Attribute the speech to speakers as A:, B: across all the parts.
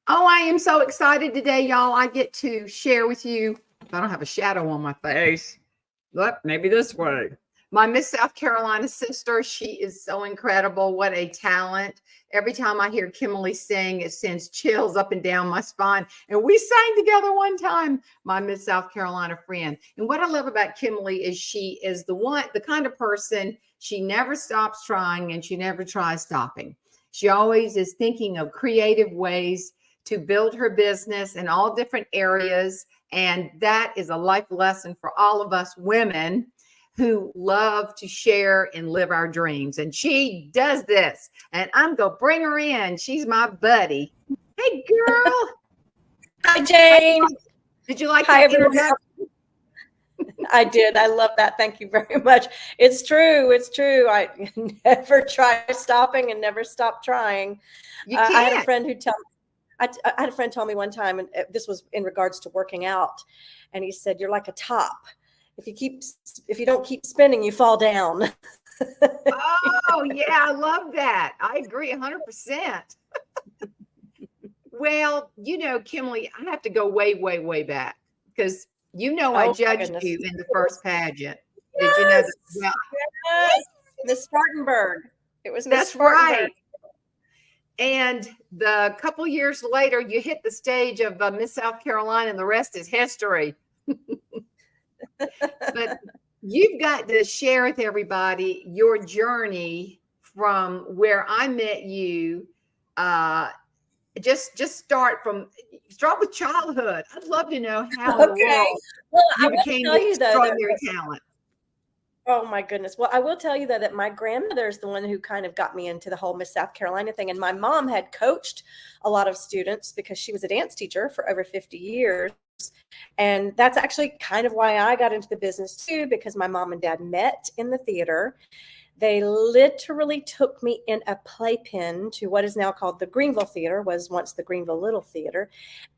A: Oh, I am so excited today, y'all. I get to share with you. I don't have a shadow on my face. Look, maybe this way. My Miss South Carolina sister, she is so incredible. What a talent. Every time I hear Kimilee sing, it sends chills up and down my spine. And we sang together one time, my Miss South Carolina friend. And what I love about Kimilee is she is the kind of person, she never stops trying and she never tries stopping. She always is thinking of creative ways to build her business in all different areas. And that is a life lesson for all of us women who love to share and live our dreams. And she does this. And I'm going to bring her in. She's my buddy. Hey, girl.
B: Hi, Jane.
A: Did you like
B: Hi,
A: that
B: everyone.
A: introduction?
B: I did. I love that. Thank you very much. It's true. It's true. I never try stopping and never stop trying.
A: You can't.
B: I had a friend who I had a friend tell me one time, and this was in regards to working out, and he said, "You're like a top. If you don't keep spinning, you fall down."
A: Oh, yeah, I love that. I agree 100%. Well, Kimilee, I have to go way, way, way back because I judged you in the first pageant.
B: Yes,
A: Did you know that? Well,
B: yes, Miss Spartanburg. It was Miss Spartanburg.
A: Right. And the couple years later, you hit the stage of Miss South Carolina, and the rest is history. But you've got to share with everybody your journey from where I met you. Just start with childhood. I'd love to know how in the world you became this extraordinary talent.
B: Oh my goodness. Well, I will tell you that my grandmother is the one who kind of got me into the whole Miss South Carolina thing. And my mom had coached a lot of students because she was a dance teacher for over 50 years. And that's actually kind of why I got into the business too, because my mom and dad met in the theater. They literally took me in a playpen to what is now called the Greenville Theater, was once the Greenville Little Theater,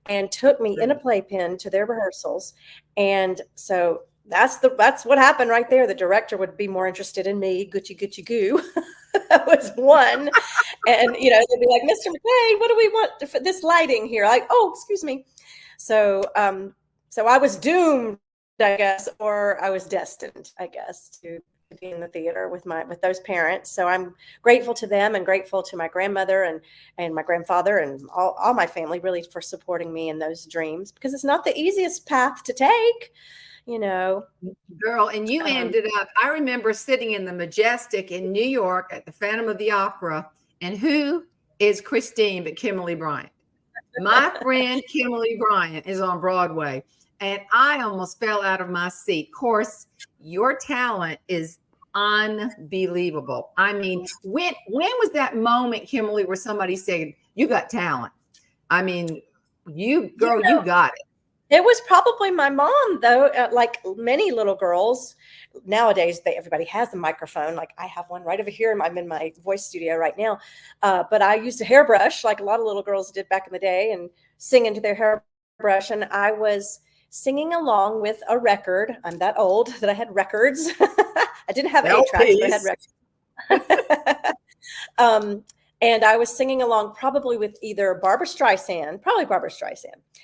B: and took me in a playpen to their rehearsals. And so that's what happened right there. The director would be more interested in me. Gucci, Gucci, goo. That was one. And, they'd be like, Mr. McKay, what do we want for this lighting here? Like, oh, excuse me. So I was doomed, I guess, or I was destined, I guess, to be in the theater with those parents. So I'm grateful to them and grateful to my grandmother and my grandfather and all my family really for supporting me in those dreams, because it's not the easiest path to take.
A: Girl, and you ended up, I remember sitting in the Majestic in New York at the Phantom of the Opera, and who is Christine but Kimilee Bryant? My friend Kimilee Bryant is on Broadway, and I almost fell out of my seat. Of course, your talent is unbelievable. I mean, when was that moment, Kimilee, where somebody said, you got talent? I mean, you got it.
B: It was probably my mom, though. Like many little girls nowadays, everybody has a microphone. Like I have one right over here. I'm in my voice studio right now. But I used a hairbrush like a lot of little girls did back in the day and sing into their hairbrush. And I was singing along with a record. I'm that old that I had records. I didn't have 8 tracks, but I had records. And I was singing along probably with either Barbra Streisand.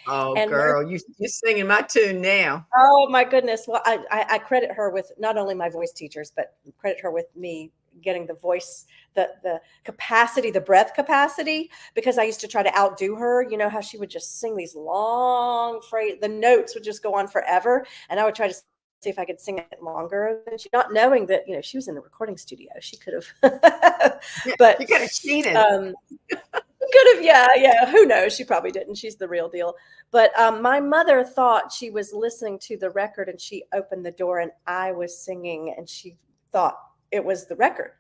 A: Oh, and girl, you're singing my tune now.
B: Oh, my goodness. Well, I credit her with not only my voice teachers, but credit her with me getting the voice, the capacity, the breath capacity, because I used to try to outdo her. You know how she would just sing these long phrases, the notes would just go on forever. And I would try to see if I could sing it longer than she, not knowing that, she was in the recording studio. She could have, but
A: you could have cheated.
B: Could have, yeah. Who knows? She probably didn't. She's the real deal. But my mother thought she was listening to the record, and she opened the door, and I was singing, and she thought it was the record.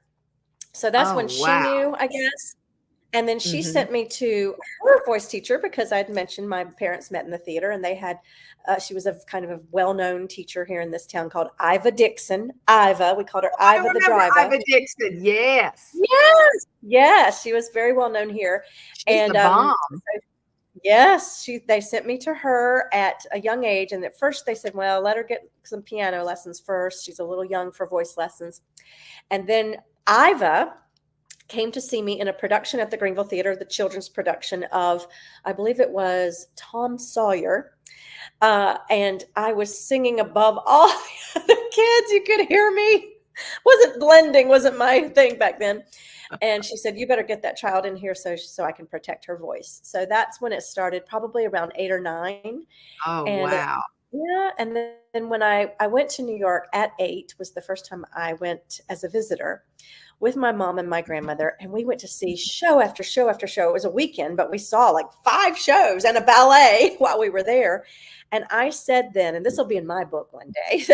B: So that's when she knew, I guess. And then she sent me to her voice teacher, because I'd mentioned my parents met in the theater, and they had, she was a kind of a well-known teacher here in this town called Iva Dixon. Iva, we called her Iva the driver.
A: Iva Dixon, yes.
B: Yes, she was very well-known here.
A: She's the bomb.
B: Yes, they sent me to her at a young age. And at first they said, well, let her get some piano lessons first. She's a little young for voice lessons. And then Iva came to see me in a production at the Greenville Theater, the children's production of, I believe it was Tom Sawyer. And I was singing above all the other kids. You could hear me. Wasn't my thing back then. And she said, you better get that child in here so I can protect her voice. So that's when it started, probably around 8 or 9.
A: Oh,
B: And
A: wow.
B: yeah. And then when I went to New York at 8 was the first time I went as a visitor with my mom and my grandmother. And we went to see show after show after show. It was a weekend, but we saw like 5 shows and a ballet while we were there. And I said then, and this will be in my book one day,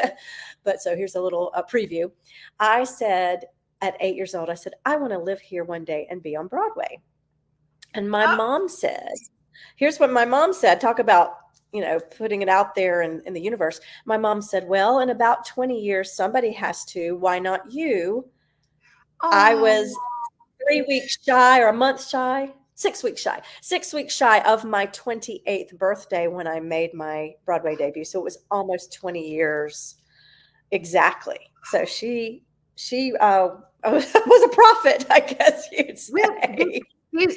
B: but so here's a little preview. I said at 8 years old, I said, I want to live here one day and be on Broadway. And my mom said, here's what my mom said, talk about, putting it out there in the universe. My mom said, well, in about 20 years, somebody has to, why not you?
A: Oh.
B: I was 3 weeks shy or a month shy, 6 weeks shy, 6 weeks shy of my 28th birthday when I made my Broadway debut. So it was almost 20 years exactly. So she was a prophet, I guess you'd say.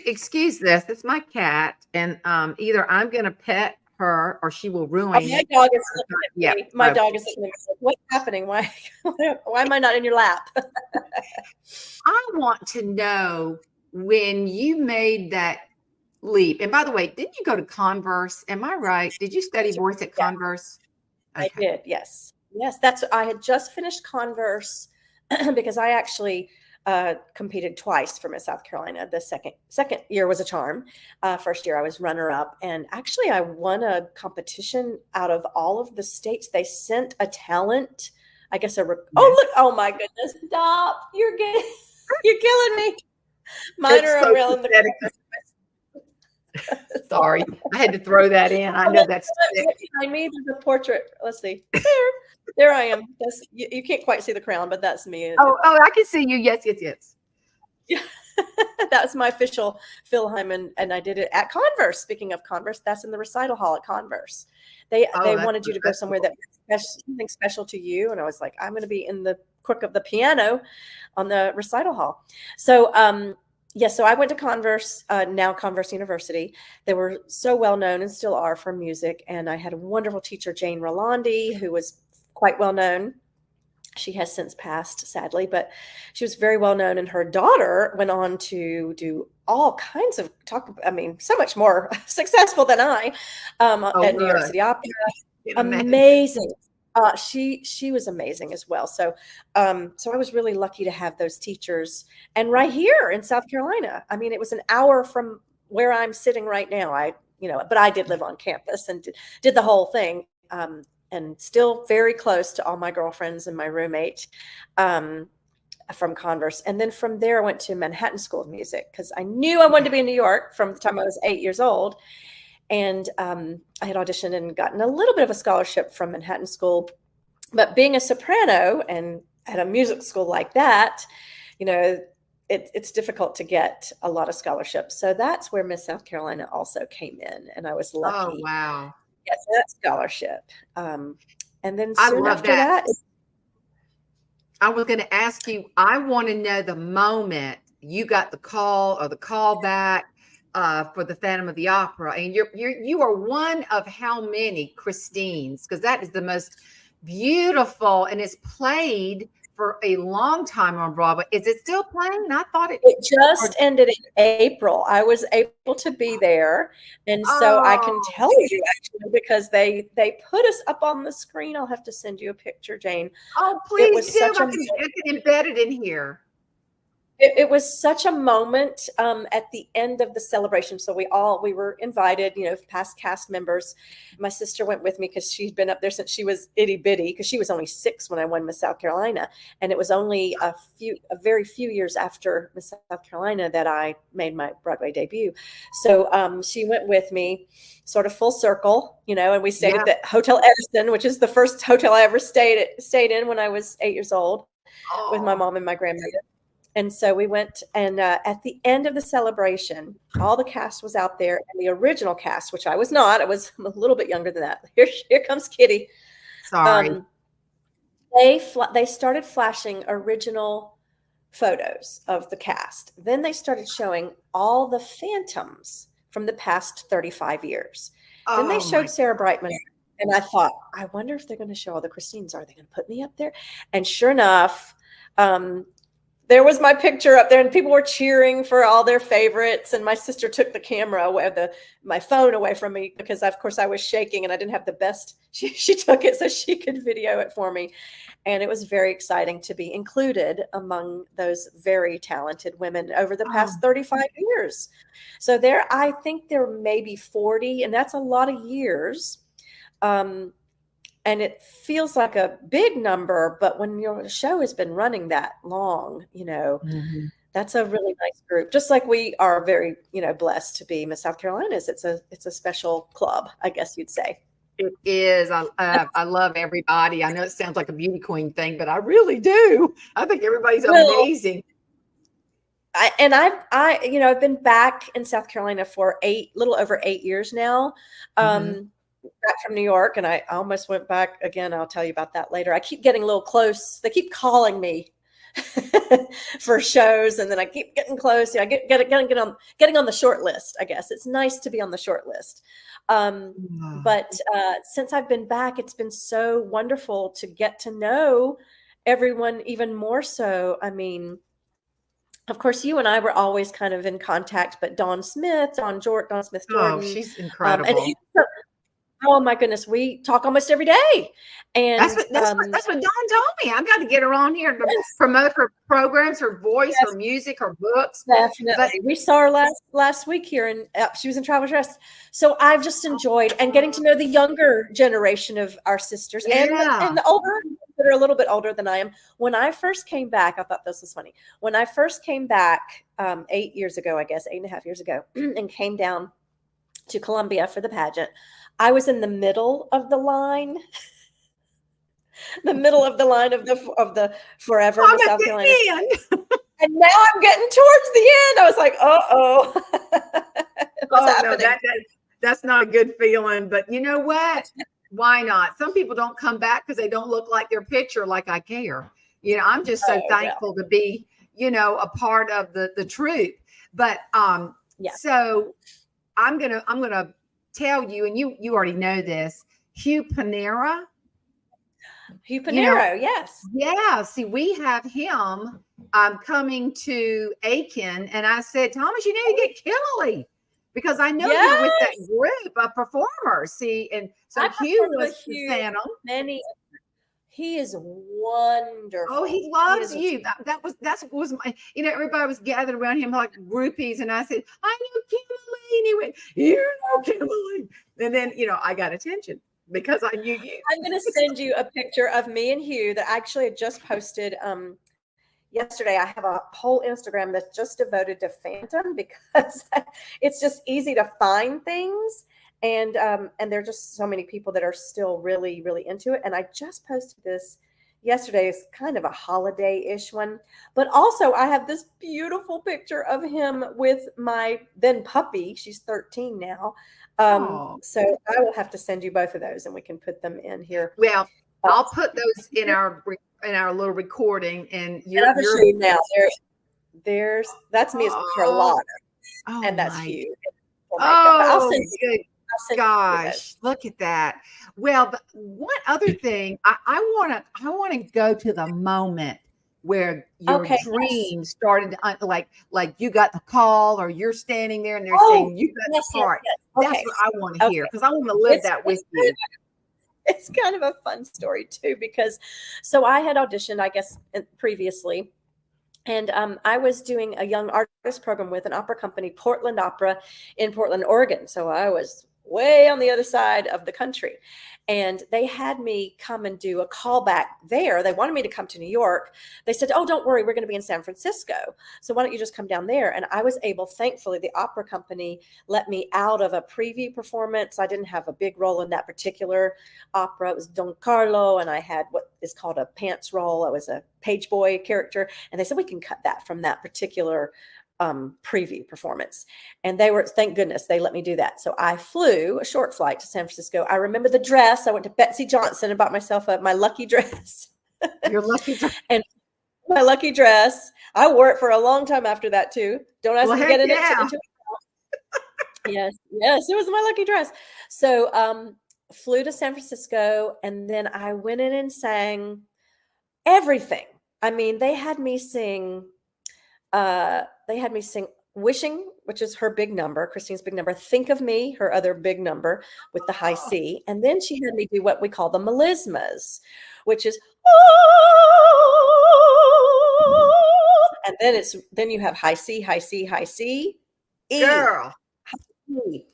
A: Excuse this. It's my cat. And either I'm going to pet her or she will ruin
B: my dog is looking at me.
A: Yeah.
B: My dog is looking at me. What's happening? Why am I not in your lap?
A: I want to know when you made that leap. And by the way, didn't you go to Converse? Am I right? Did you study voice at Converse?
B: Okay. I did. Yes. I had just finished Converse because I actually competed twice for Miss South Carolina. The second year was a charm. First year I was runner up, and actually I won a competition out of all of the states. They sent a talent, I guess. Oh look! Oh my goodness! Stop! You're killing me. Mine are around the.
A: Sorry, I had to throw that in. I know that's
B: behind me. There's a portrait. Let's see. There I am. You can't quite see the crown, but that's me.
A: Oh, I can see you. Yes.
B: Yeah. That's my official Philheim, and I did it at Converse. Speaking of Converse, that's in the recital hall at Converse. They wanted you to go somewhere that was something special to you, and I was like, I'm going to be in the crook of the piano on the recital hall. So so I went to Converse, now Converse University. They were so well known and still are for music, and I had a wonderful teacher, Jane Rolandi, who was quite well known. She has since passed, sadly, but she was very well known, and her daughter went on to do all kinds of so much more successful than I at New York City Opera. Amazing. She was amazing as well. So I was really lucky to have those teachers, and right here in South Carolina. I mean, it was an hour from where I'm sitting right now. But I did live on campus and did the whole thing. And still very close to all my girlfriends and my roommate from Converse. And then from there, I went to Manhattan School of Music because I knew I wanted to be in New York from the time I was 8 years old. And I had auditioned and gotten a little bit of a scholarship from Manhattan School. But being a soprano and at a music school like that, it's difficult to get a lot of scholarships. So that's where Miss South Carolina also came in. And I was lucky.
A: Oh, wow.
B: Yes, that scholarship. And then
A: I
B: soon
A: love
B: after that,
A: I was going to ask you, I want to know the moment you got the call or the call back for the Phantom of the Opera. And you are one of how many Christines, because that is the most beautiful, and it's played for a long time on Broadway. Is it still playing? I thought it
B: just ended in April. I was able to be there, and so I can tell you actually because they put us up on the screen. I'll have to send you a picture, Jane.
A: Oh, please do. I can embed it in here.
B: It was such a moment at the end of the celebration. So we were invited, past cast members. My sister went with me because she'd been up there since she was itty bitty, because she was only 6 when I won Miss South Carolina. And it was only a very few years after Miss South Carolina that I made my Broadway debut. So she went with me, sort of full circle, and we stayed at the Hotel Edison, which is the first hotel I ever stayed in when I was 8 years old with my mom and my grandmother. And so we went, and at the end of the celebration, all the cast was out there, and the original cast, which I was not, I was a little bit younger than that. Here comes Kitty.
A: Sorry.
B: They started flashing original photos of the cast. Then they started showing all the phantoms from the past 35 years. Then they
A: Oh
B: showed
A: my.
B: Sarah Brightman, and I thought, I wonder if they're going to show all the Christines. Are they going to put me up there? And sure enough, there was my picture up there, and people were cheering for all their favorites. And my sister took the camera away, my phone away from me, because of course I was shaking and I didn't have the best. She took it so she could video it for me. And it was very exciting to be included among those very talented women over the past 35 years. So I think there may be 40, and that's a lot of years. And it feels like a big number, but when your show has been running that long, that's a really nice group. Just like we are very, blessed to be Miss South Carolina's. It's a special club, I guess you'd say.
A: It is. I love everybody. I know it sounds like a beauty queen thing, but I really do. I think everybody's amazing.
B: I've been back in South Carolina for little over 8 years now. Back from New York, and I almost went back again. I'll tell you about that later. I keep getting a little close. They keep calling me for shows, and then I keep getting close. I getting on the short list. I guess it's nice to be on the short list. But since I've been back, it's been so wonderful to get to know everyone even more so. I mean, of course, you and I were always kind of in contact, but Dawn Smith Jordan.
A: Oh, she's incredible.
B: Oh my goodness, we talk almost every day, and
A: that's what Dawn told me. I've got to get her on here to promote her programs, her voice, her music, her books.
B: Definitely, but we saw her last week here, and she was in Travelers Rest. So I've just enjoyed and getting to know the younger generation of our sisters, and the older that are a little bit older than I am. When I first came back, I thought this was funny. When I first came back 8 years ago, I guess 8.5 years ago, and came down to Columbia for the pageant, I was in the middle of the line, of the Forever Miss South Carolina. And now I'm getting towards the end. I was like, what's happening?
A: No, that's not a good feeling. But you know what? Why not? Some people don't come back because they don't look like their picture. Like I care. I'm just so thankful to be, a part of the troop. But so I'm gonna tell you, and you already know this, Hugh Panero,
B: yes.
A: Yeah. See, we have him coming to Aiken, and I said, Thomas, you need to get Kimilee, because I know you're with that group of performers. See, and so Hugh was the Phantom.
B: He is wonderful.
A: Oh, he loves you. That was my, everybody was gathered around him like groupies. And I said, I know Kimiliee. And he went, you know Kimiliee. And then, I got attention because I knew you.
B: I'm going to send you a picture of me and Hugh that actually I just posted yesterday. I have a whole Instagram that's just devoted to Phantom, because it's just easy to find things. And there are just so many people that are still really, really into it. And I just posted this yesterday. It's kind of a holiday-ish one. But also I have this beautiful picture of him with my then puppy. She's 13 now. So I will have to send you both of those, and we can put them in here.
A: Well, I'll put those in our little recording. And
B: you're now. That's me as Carlotta. And that's huge. I'll send you.
A: Gosh, look at that. Well, one other thing, I want to go to the moment where your dream started to, like you got the call, or you're standing there and they're saying you got the part. That's what I want to hear, because I want to live that with you.
B: It's kind of a fun story too, because so I had auditioned, I guess, previously. And I was doing a young artist program with an opera company, Portland Opera, in Portland, Oregon. So I was way on the other side of the country. And they had me come and do a callback there. They wanted me to come to New York. They said, oh, don't worry, we're going to be in San Francisco. So why don't you just come down there? And I was able, thankfully, the opera company let me out of a preview performance. I didn't have a big role in that particular opera. It was Don Carlo, and I had what is called a pants role. I was a page boy character. And they said, we can cut that from that particular preview performance. And they were, thank goodness they let me do that. So I flew a short flight to San Francisco. I remember the dress. I went to Betsy Johnson and bought myself my lucky dress.
A: Your lucky dress.
B: And my lucky dress. I wore it for a long time after that too. Don't ask
A: Well,
B: me to
A: heck
B: get in
A: yeah.
B: it. Yes, yes, it was my lucky dress. So, flew to San Francisco, and then I went in and sang everything. I mean, they had me sing Wishing, which is her big number, Christine's big number, Think of Me, her other big number with the high
A: Oh,
B: C. And then she had me do what we call the melismas, which is, and then you have high C, high C, high C, E.
A: girl.
B: E.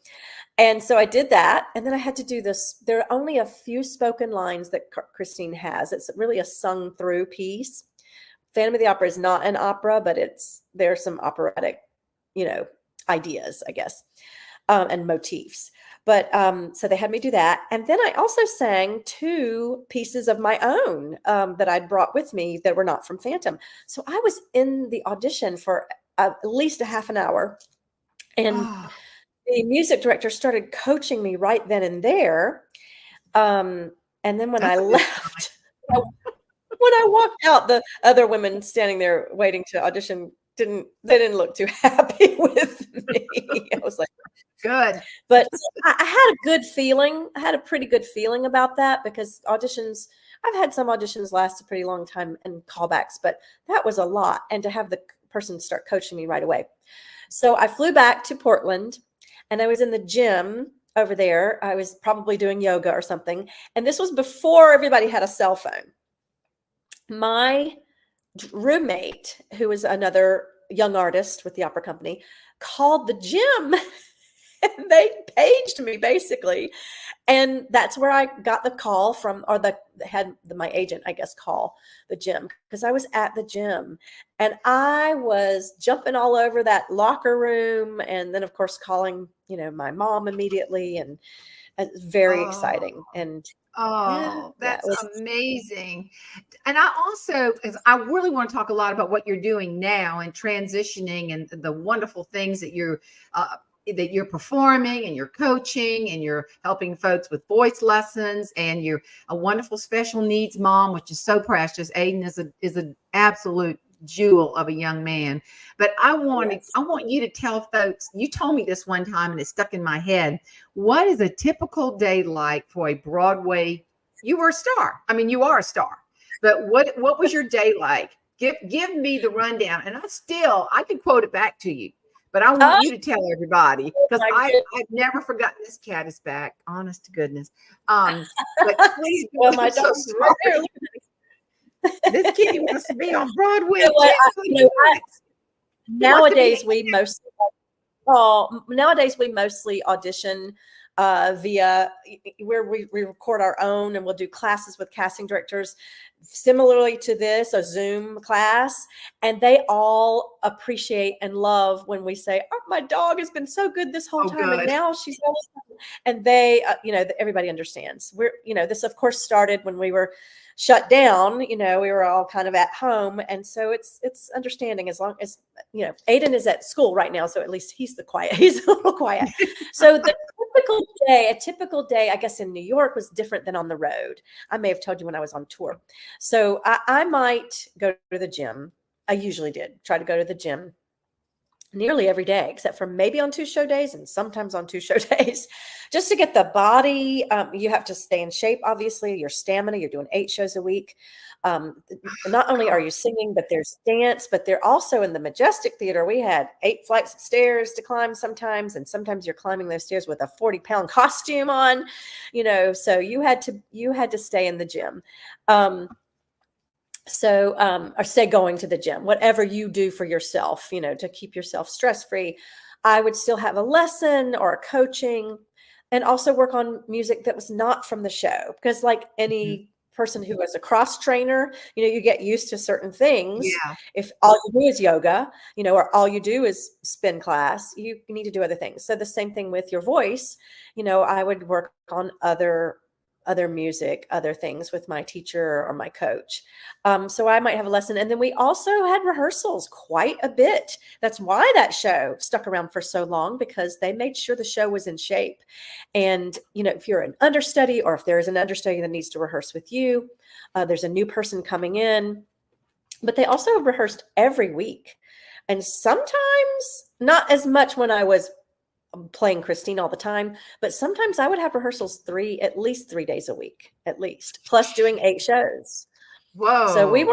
B: And so I did that. And then I had to do this. There are only a few spoken lines that Christine has. It's really a sung through piece. Phantom of the Opera is not an opera, but there's some operatic, ideas, I guess, and motifs. But so they had me do that. And then I also sang 2 pieces of my own that I'd brought with me that were not from Phantom. So I was in the audition for at least a half an hour. And
A: Oh,
B: the music director started coaching me right then and there. And then when I
A: that's a good
B: left, when I walked out, the other women standing there waiting to audition didn't look too happy with me. I was like,
A: good.
B: but I had a good feeling. I had a pretty good feeling about that because auditions, I've had some auditions last a pretty long time and callbacks, but that was a lot. And to have the person start coaching me right away. So I flew back to Portland and I was in the gym over there. I was probably doing yoga or something. And this was before everybody had a cell phone. My roommate, who was another young artist with the opera company, called the gym and they paged me basically. And that's where I got the call from, or my agent, I guess, call the gym because I was at the gym and I was jumping all over that locker room. And then of course, calling, my mom immediately, and it's very
A: Oh,
B: exciting. And yeah, it
A: that's
B: was.
A: amazing. And I also, as I really want to talk a lot about what you're doing now and transitioning and the wonderful things that you're performing and you're coaching and you're helping folks with voice lessons and you're a wonderful special needs mom, which is so precious. Aiden is an absolute jewel of a young man. But I
B: Yes.
A: want you to tell folks, you told me this one time and it stuck in my head. What is a typical day like for a Broadway? You were a star. I mean, you are a star. But what was your day like? Give me the rundown. And I can quote it back to you. But I want
B: Oh
A: you to tell everybody because
B: my
A: I've
B: goodness.
A: never forgotten this cat is back. Honest to goodness. But please,
B: Well, my
A: I'm so
B: dog's right there.
A: sorry. This kitty wants to be on Broadway
B: You know what?
A: too. He wants to be.
B: Nowadays we mostly audition via where we record our own, and we'll do classes with casting directors similarly to this, a Zoom class, and they all appreciate and love when we say, oh, my dog has been so good this whole
A: Oh,
B: time and
A: good.
B: now she's all, and they everybody understands. This of course started when we were shut down. We were all kind of at home, and so it's understanding. As long as Aiden is at school right now, so at least he's he's a little quiet. So a typical day, I guess in New York was different than on the road. I may have told you when I was on tour. So I might go to the gym. I usually did try to go to the gym nearly every day, except for maybe on 2 show days and sometimes on 2 show days, just to get the body. You have to stay in shape, obviously, your stamina. You're doing 8 shows a week. Not only are you singing, but there's dance, but they're also in the Majestic Theater. We had 8 flights of stairs to climb sometimes, and sometimes you're climbing those stairs with a 40-pound costume on, so you had to stay in the gym. Or stay going to the gym, whatever you do for yourself, to keep yourself stress-free. I would still have a lesson or a coaching, and also work on music that was not from the show. Because like any person who is a cross trainer, you get used to certain things.
A: Yeah.
B: If all you do is yoga, or all you do is spin class, you need to do other things. So the same thing with your voice. I would work on other music, other things with my teacher or my coach. So I might have a lesson. And then we also had rehearsals quite a bit. That's why that show stuck around for so long, because they made sure the show was in shape. And, if you're an understudy, or if there's an understudy that needs to rehearse with you, there's a new person coming in, but they also rehearsed every week. And sometimes not as much when I was playing Christine all the time, but sometimes I would have rehearsals at least 3 days a week, at least, plus doing 8 shows. So we
A: Whoa.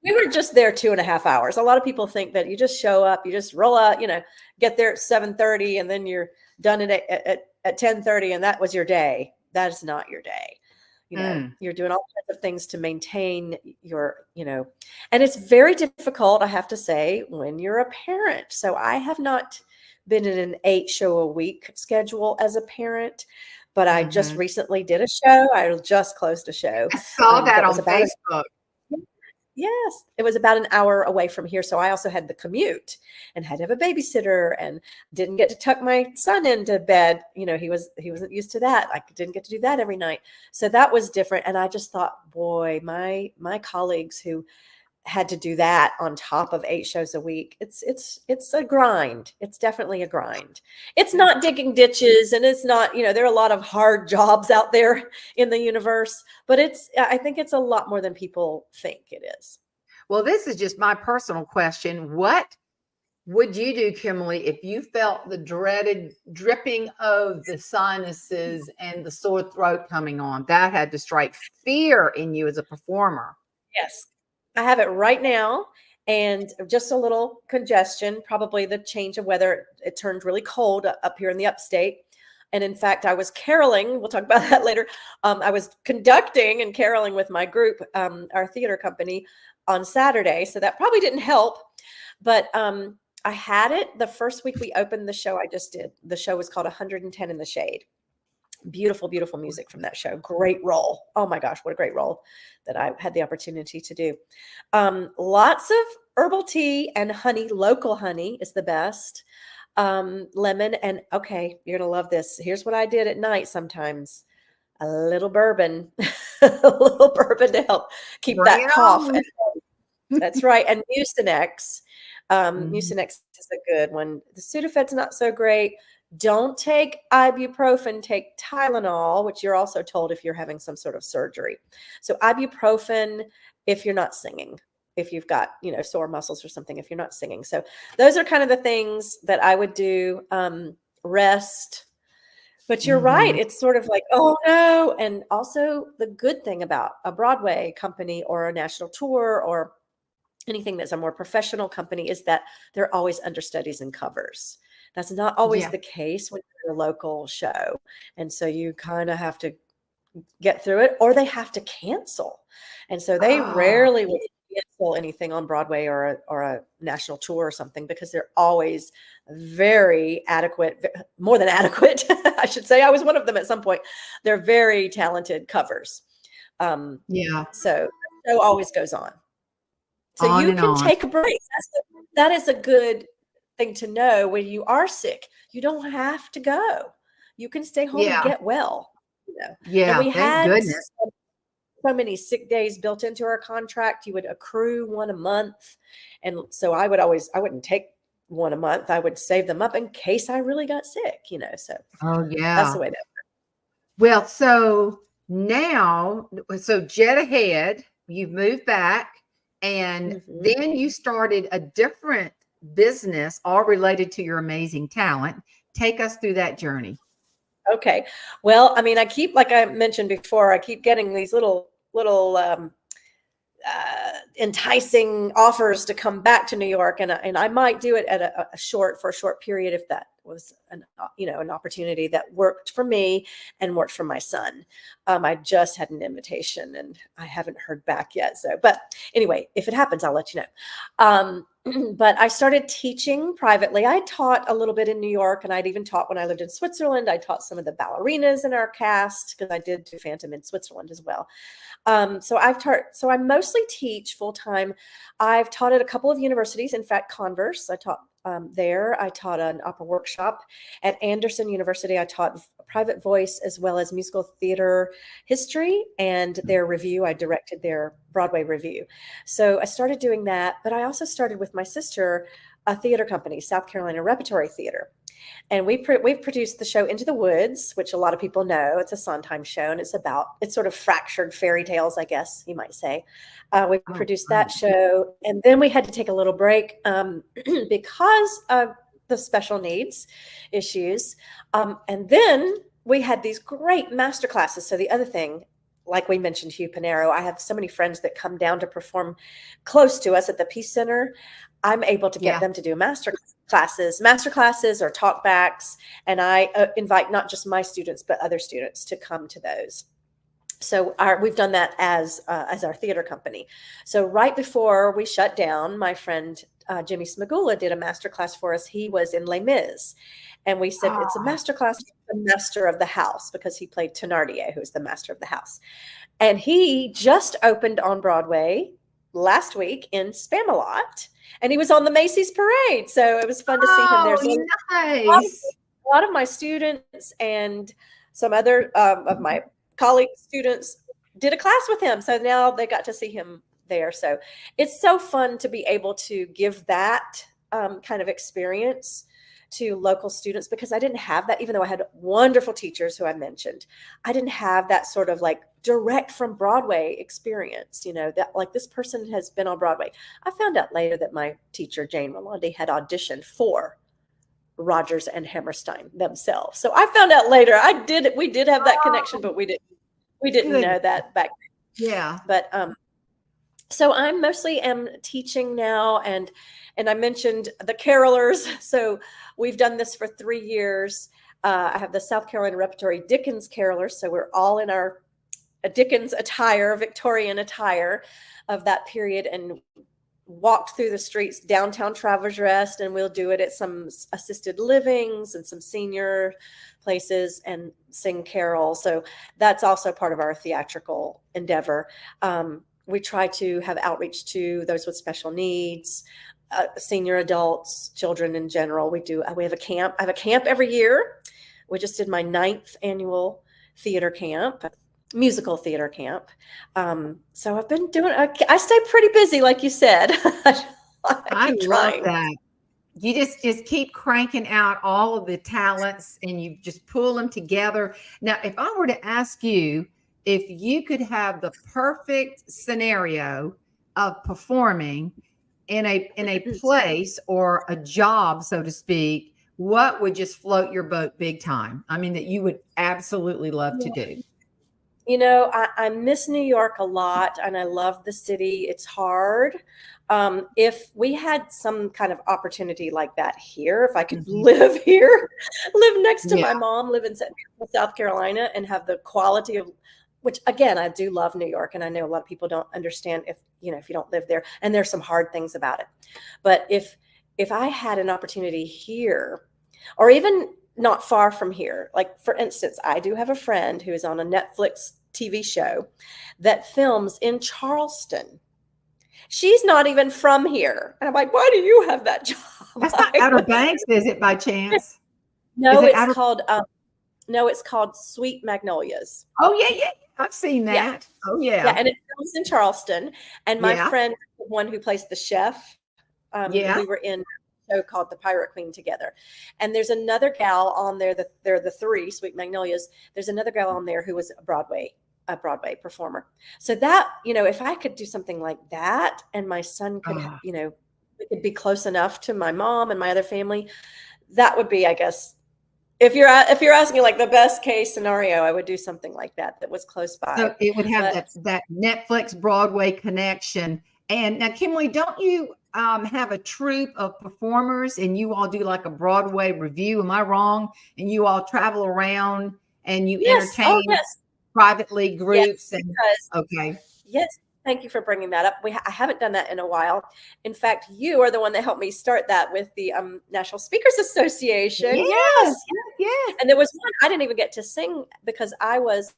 B: were just there 2.5 hours. A lot of people think that you just show up, you just roll out, get there at 7:30 and then you're done at 10:30 and that was your day. That is not your day. You're doing all kinds of things to maintain your, and it's very difficult, I have to say, when you're a parent. So I have not been in an 8-show-a-week schedule as a parent, but I just recently did a show. I just closed a show.
A: I saw that
B: was
A: on
B: about
A: Facebook.
B: Yes, it was about an hour away from here. So I also had the commute and had to have a babysitter and didn't get to tuck my son into bed. He wasn't used to that. I didn't get to do that every night. So that was different. And I just thought, boy, my colleagues who had to do that on top of 8 shows a week, it's a grind. It's definitely a grind. It's not digging ditches, and it's not, there are a lot of hard jobs out there in the universe, but I think it's a lot more than people think it is.
A: Well, this is just my personal question. What would you do, Kimilee, if you felt the dreaded dripping of the sinuses and the sore throat coming on? That had to strike fear in you as a performer.
B: Yes. I have it right now, and just a little congestion, probably the change of weather. It turned really cold up here in the upstate. And in fact, I was caroling. We'll talk about that later. I was conducting and caroling with my group, our theater company, on Saturday. So that probably didn't help. But I had it the first week we opened the show I just did. The show was called 110 in the Shade. Beautiful, beautiful music from that show. Great role. Oh my gosh, what a great role that I had the opportunity to do. Lots of herbal tea and honey. Local honey is the best. Lemon. And okay, you're going to love this. Here's what I did at night sometimes. A little bourbon. A little bourbon to help keep that cough. That's right. And Mucinex. Mucinex is a good one. The Sudafed's not so great. Don't take ibuprofen, take Tylenol, which you're also told if you're having some sort of surgery. So ibuprofen if you're not singing, if you've got, sore muscles or something, if you're not singing. So those are kind of the things that I would do. Rest. But you're right. It's sort of like, oh no. And also the good thing about a Broadway company or a national tour or anything that's a more professional company is that they're always understudies and covers. That's not always the case when you're a local show. And so you kind of have to get through it, or they have to cancel. And so they rarely will cancel anything on Broadway or a national tour or something, because they're always very adequate, more than adequate, I should say. I was one of them at some point. They're very talented covers. So the show always goes on. So you can take a break. That is a good thing to know. When you are sick, you don't have to go. You can stay home and get well. And we had so many sick days built into our contract. You would accrue one a month. And so I wouldn't take one a month. I would save them up in case I really got sick, so that's the way that works.
A: Well, so now, jet ahead, you've moved back, and then you started a different business, all related to your amazing talent. Take us through that journey.
B: Okay. Well, I mean, like I mentioned before, I keep getting these little enticing offers to come back to New York, and I might do it at for a short period if that was an opportunity that worked for me and worked for my son. I just had an invitation and I haven't heard back yet. So, but anyway, if it happens, I'll let you know. But I started teaching privately. I taught a little bit in New York, and I'd even taught when I lived in Switzerland. I taught some of the ballerinas in our cast because I did do Phantom in Switzerland as well. So I mostly teach full time. I've taught at a couple of universities. In fact, Converse, I taught there. I taught an opera workshop at Anderson University. I taught private voice as well as musical theater history and their review. I directed their Broadway review. So I started doing that, but I also started with my sister a theater company, South Carolina Repertory Theater. And we've produced the show Into the Woods, which a lot of people know. It's a Sondheim show, and it's sort of fractured fairy tales, I guess you might say. We produced that show, and then we had to take a little break because of the special needs issues. And then we had these great master classes. So the other thing, like we mentioned, Hugh Panero, I have so many friends that come down to perform close to us at the Peace Center. I'm able to get them to do master classes or talkbacks. And I invite not just my students, but other students to come to those. So we've done that as our theater company. So right before we shut down, my friend Jimmy Smagula did a master class for us. He was in Les Mis. And we said, it's a master class for the master of the house, because he played Thénardier, who's the master of the house. And he just opened on Broadway last week in Spamalot. And he was on the Macy's parade. So it was fun to see him there. So
A: Nice.
B: A lot of my students and some other of my colleague students did a class with him. So now they got to see him there. So it's so fun to be able to give that kind of experience to local students, because I didn't have that, even though I had wonderful teachers who I mentioned. I didn't have that sort of like direct from Broadway experience, that like this person has been on Broadway. I found out later that my teacher, Jane Rolandi, had auditioned for Rodgers and Hammerstein themselves. So I found out later. We did have that connection, but we didn't know that back then.
A: Yeah.
B: But so I mostly am teaching now, and I mentioned the carolers. So we've done this for 3 years. I have the South Carolina Repertory Dickens carolers. So we're all in our Dickens attire, Victorian attire of that period, and walked through the streets downtown Travelers Rest, and we'll do it at some assisted livings and some senior places and sing carols. So that's also part of our theatrical endeavor. We try to have outreach to those with special needs, senior adults, children in general. We have a camp. I have a camp every year. We just did my 9th annual theater camp, musical theater camp. So I've been I stay pretty busy, like you said.
A: I love that. You just keep cranking out all of the talents, and you just pull them together. Now, if I were to ask you, if you could have the perfect scenario of performing in a place or a job, so to speak, what would just float your boat big time? I mean, that you would absolutely love to do.
B: I miss New York a lot, and I love the city. It's hard. If we had some kind of opportunity like that here, if I could live here, live next to my mom, live in South Carolina, and have the quality of, which again, I do love New York, and I know a lot of people don't understand if you don't live there, and there's some hard things about it. But if I had an opportunity here, or even not far from here, like for instance, I do have a friend who is on a Netflix TV show that films in Charleston. She's not even from here. And I'm like, why do you have that job?
A: That's not Outer Banks, is it, by chance?
B: No, it's called Sweet Magnolias.
A: Oh, yeah. I've seen that. Yeah. Oh, yeah.
B: Yeah, and it films in Charleston. And my friend, the one who plays the chef, we were in a show called The Pirate Queen together. And there's another gal on there, they're the 3, Sweet Magnolias. There's another gal on there who was a Broadway performer. So that, if I could do something like that, and my son could, it could be close enough to my mom and my other family, that would be, I guess, if you're asking like the best case scenario, I would do something like that was close by.
A: So it would have that Netflix Broadway connection. And now, Kimilee, don't you have a troupe of performers, and you all do like a Broadway review? Am I wrong? And you all travel around and you entertain privately groups?
B: Yes. Thank you for bringing that up. I haven't done that in a while. In fact, you are the one that helped me start that with the National Speakers Association. Yes.
A: Yes.
B: And there was one I didn't even get to sing because I was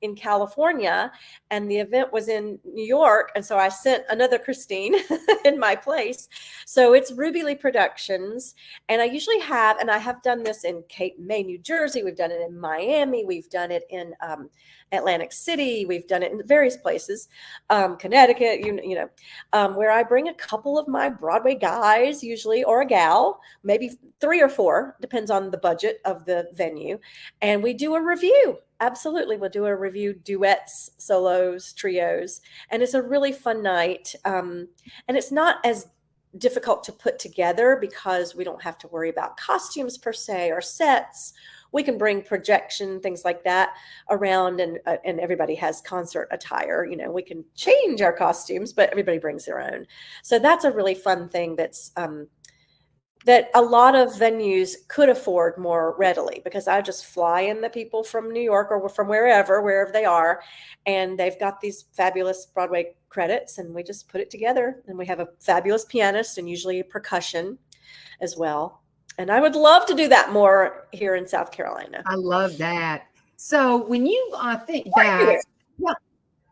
B: in California, and the event was in New York. And so I sent another Christine in my place. So it's Ruby Lee Productions. And I usually have, and I have done this in Cape May, New Jersey. We've done it in Miami. We've done it in Atlantic City. We've done it in various places, Connecticut, where I bring a couple of my Broadway guys, usually, or a gal, maybe 3 or 4, depends on the budget of the venue. And we do a review. Absolutely. We'll do a review, duets, solos, trios. And it's a really fun night. And it's not as difficult to put together because we don't have to worry about costumes per se or sets. We can bring projection, things like that around, and everybody has concert attire. We can change our costumes, but everybody brings their own. So that's a really fun thing that a lot of venues could afford more readily, because I just fly in the people from New York or from wherever they are, and they've got these fabulous Broadway credits, and we just put it together, and we have a fabulous pianist and usually percussion as well. And I would love to do that more here in South Carolina.
A: I love that. So when you think back,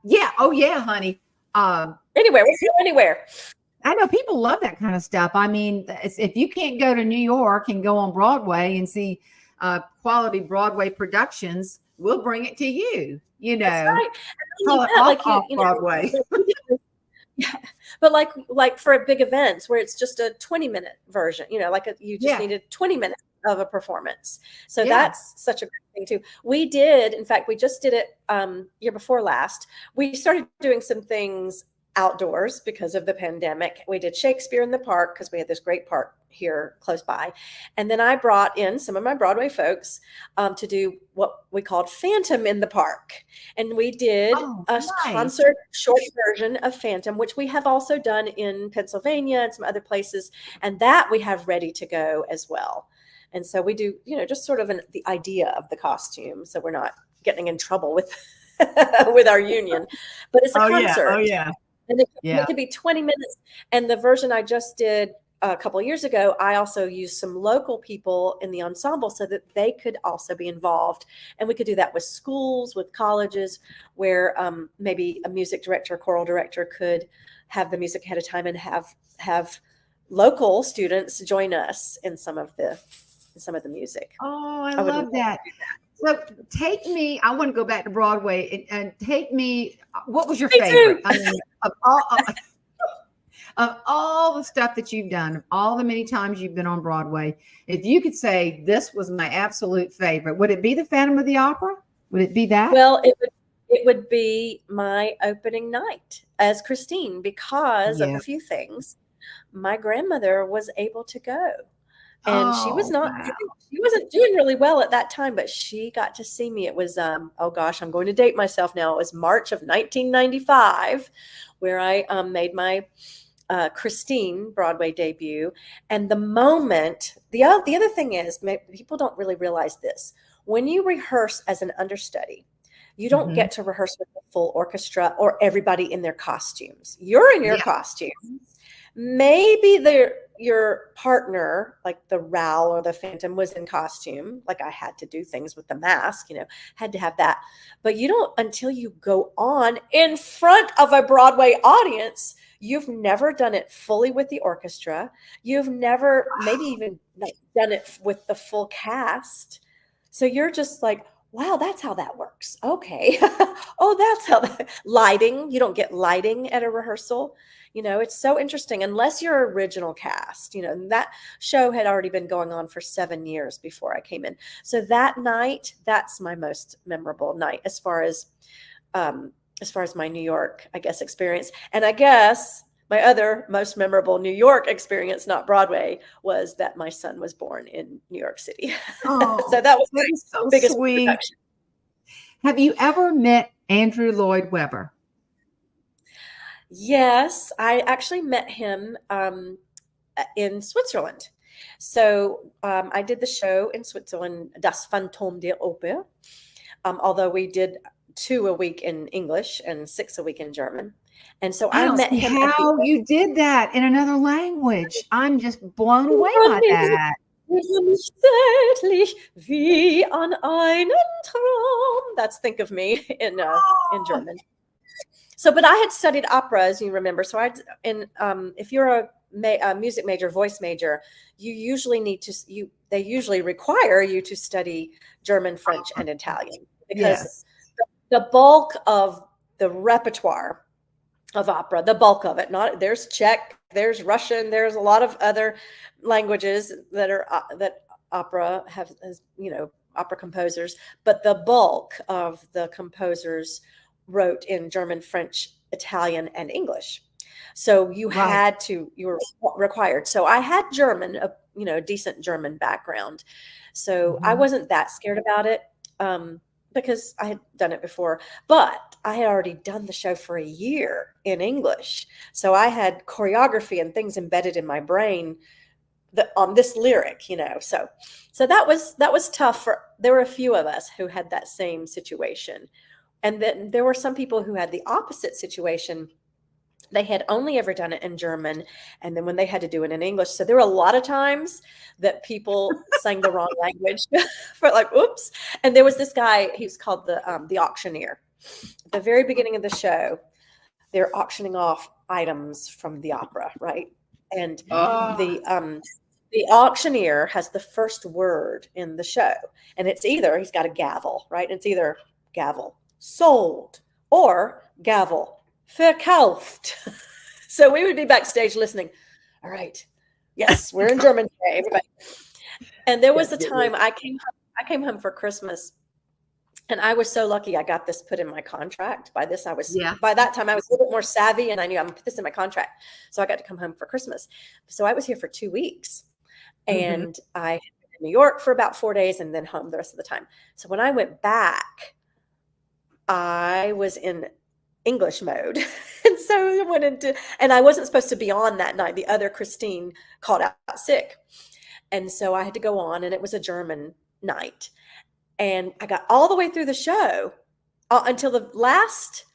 A: yeah, oh yeah, honey.
B: Anywhere, we can go anywhere.
A: I know people love that kind of stuff. I mean, if you can't go to New York and go on Broadway and see quality Broadway productions, we'll bring it to you.
B: That's right.
A: Call it off Broadway.
B: Yeah, but like for big events where it's just a 20-minute version, you just needed 20 minutes of a performance. So that's such a great thing too. We did, in fact, we just did it year before last. We started doing some things outdoors because of the pandemic. We did Shakespeare in the Park because we had this great park here close by. And then I brought in some of my Broadway folks to do what we called Phantom in the Park. And we did concert short version of Phantom, which we have also done in Pennsylvania and some other places. And that we have ready to go as well. And so we do, just sort of the idea of the costume. So we're not getting in trouble with with our union, but it's a concert.
A: Oh yeah.
B: And it could be 20 minutes. And the version I just did a couple of years ago, I also used some local people in the ensemble so that they could also be involved. And we could do that with schools, with colleges, where maybe a music director, choral director could have the music ahead of time and have local students join us in some of the music.
A: Oh, I love that. So take me, I want to go back to Broadway and take me, what was your favorite? I mean, of all the stuff that you've done, all the many times you've been on Broadway, if you could say this was my absolute favorite, would it be the Phantom of the Opera? Would it be that?
B: Well, it would be my opening night as Christine because of a few things. My grandmother was able to go. And she wasn't doing really well at that time, but she got to see me. It was, I'm going to date myself now. It was March of 1995 where I made my Christine Broadway debut. And the moment, the other thing is, people don't really realize this. When you rehearse as an understudy, you don't get to rehearse with the full orchestra or everybody in their costumes. You're in your costumes. Maybe your partner, like the Raoul or the Phantom, was in costume. Like I had to do things with the mask, had to have that. But you don't, until you go on in front of a Broadway audience, you've never done it fully with the orchestra. You've never maybe even done it with the full cast. So you're just like, wow, that's how that works. Okay. Oh, that's how lighting. You don't get lighting at a rehearsal. It's so interesting unless you're original cast, and that show had already been going on for 7 years before I came in. So that night, that's my most memorable night as far as my New York, I guess, experience. And I guess my other most memorable New York experience, not Broadway, was that my son was born in New York City.
A: Oh,
B: so that was
A: so
B: biggest
A: sweet.
B: production.
A: Have you ever met Andrew Lloyd Webber?
B: Yes, I actually met him in Switzerland. So I did the show in Switzerland, Das Phantom der Oper, although we did 2 a week in English and 6 a week in German. And so I met him.
A: How you did that in another language. I'm just blown away by that.
B: mich zärtlich wie an einen Traum. That's Think of Me in German. So, but I had studied opera, as you remember. So if you're a music major, voice major, you usually they usually require you to study German, French, and Italian, because the bulk of the repertoire of opera, the bulk of it, there's Czech, there's Russian, there's a lot of other languages that opera has, opera composers, but the bulk of the composers wrote in German, French, Italian, and English. So you were required. So I had German, a decent German background. So I wasn't that scared about it, because I had done it before, but I had already done the show for a year in English. So I had choreography and things embedded in my brain on this lyric, so that was tough. There were a few of us who had that same situation. And then there were some people who had the opposite situation. They had only ever done it in German, and then when they had to do it in English. So there were a lot of times that people sang the wrong language for oops. And there was this guy, he was called the auctioneer. At the very beginning of the show, they're auctioning off items from the opera, right? And the auctioneer has the first word in the show, and he's got a gavel, right? It's either gavel, sold, or gavel, verkauft. So we would be backstage listening. All right. Yes, we're in German today, everybody. And there was a time I came home for Christmas, and I was so lucky I got this put in my contract. By that time I was a little bit more savvy, and I knew I'm gonna put this in my contract. So I got to come home for Christmas. So I was here for 2 weeks, and I had been in New York for about 4 days and then home the rest of the time. So when I went back, I was in English mode. And so I went and I wasn't supposed to be on that night. The other Christine called out sick. And so I had to go on, and it was a German night. And I got all the way through the show until the last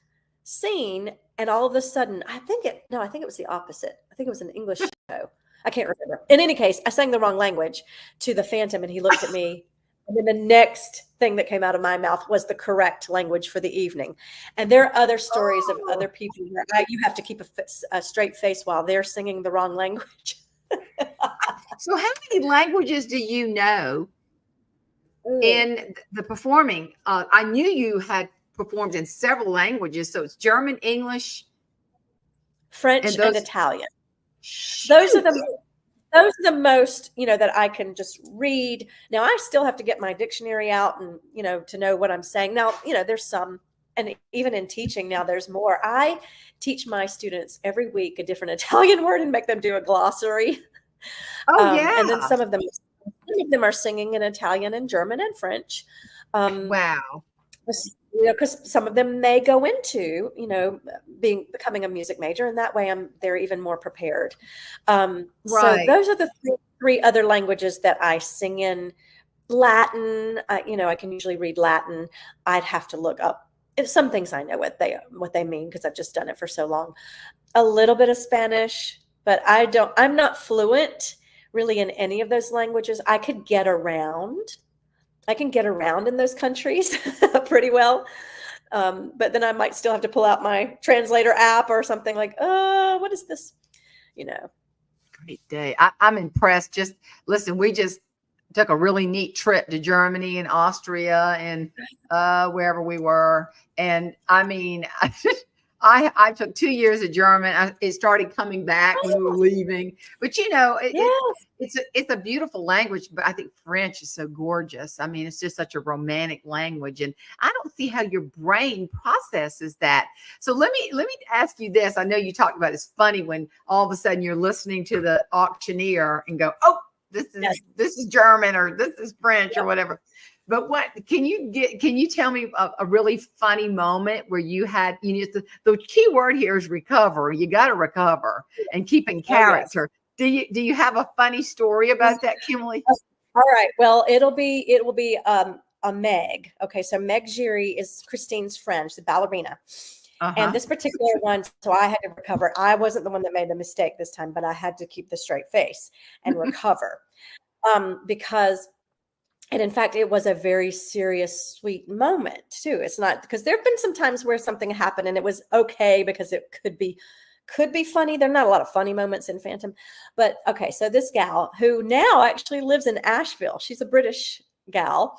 B: scene. And all of a sudden, I think it was the opposite. I think it was an English show. I can't remember. In any case, I sang the wrong language to the Phantom, and he looked at me. And then the next thing that came out of my mouth was the correct language for the evening. And there are other stories of other people where you have to keep a straight face while they're singing the wrong language.
A: So how many languages do you know in the performing? I knew you had performed in several languages. So it's German, English,
B: French, and Italian. Those are the most, that I can just read. Now I still have to get my dictionary out and, to know what I'm saying. Now, there's some, and even in teaching now there's more. I teach my students every week a different Italian word and make them do a glossary. And then some of them are singing in Italian and German and French.
A: Wow.
B: Because some of them may go into, becoming a music major, and that way they're even more prepared. So those are the three other languages that I sing in. Latin, I can usually read Latin. I'd have to look up. Some things I know what they mean because I've just done it for so long. A little bit of Spanish, but I'm not fluent really in any of those languages. I could get around. I can get around in those countries pretty well. But then I might still have to pull out my translator app or something like, what is this?
A: Great day. I'm impressed. Just listen, we just took a really neat trip to Germany and Austria and wherever we were. And I mean, I took 2 years of German. It started coming back when we were leaving. But it's a beautiful language. But I think French is so gorgeous. I mean, it's just such a romantic language, and I don't see how your brain processes that. So let me ask you this. I know you talked about it's funny when all of a sudden you're listening to the auctioneer and go, "Oh, this is German or this is French or whatever." But can you tell me a really funny moment where you had, the key word here is recover. You got to recover and keep in character. Do you have a funny story about that, Kimilee?
B: All right. Well, it will be a Meg. Okay. So Meg Giry is Christine's friend, the ballerina. And this particular one, so I had to recover. I wasn't the one that made the mistake this time, but I had to keep the straight face and recover. Because, and in fact, it was a very serious, sweet moment too. It's not, because there've been some times where something happened and it was okay because it could be funny. There are not a lot of funny moments in Phantom, but okay. So this gal who now actually lives in Asheville, she's a British gal,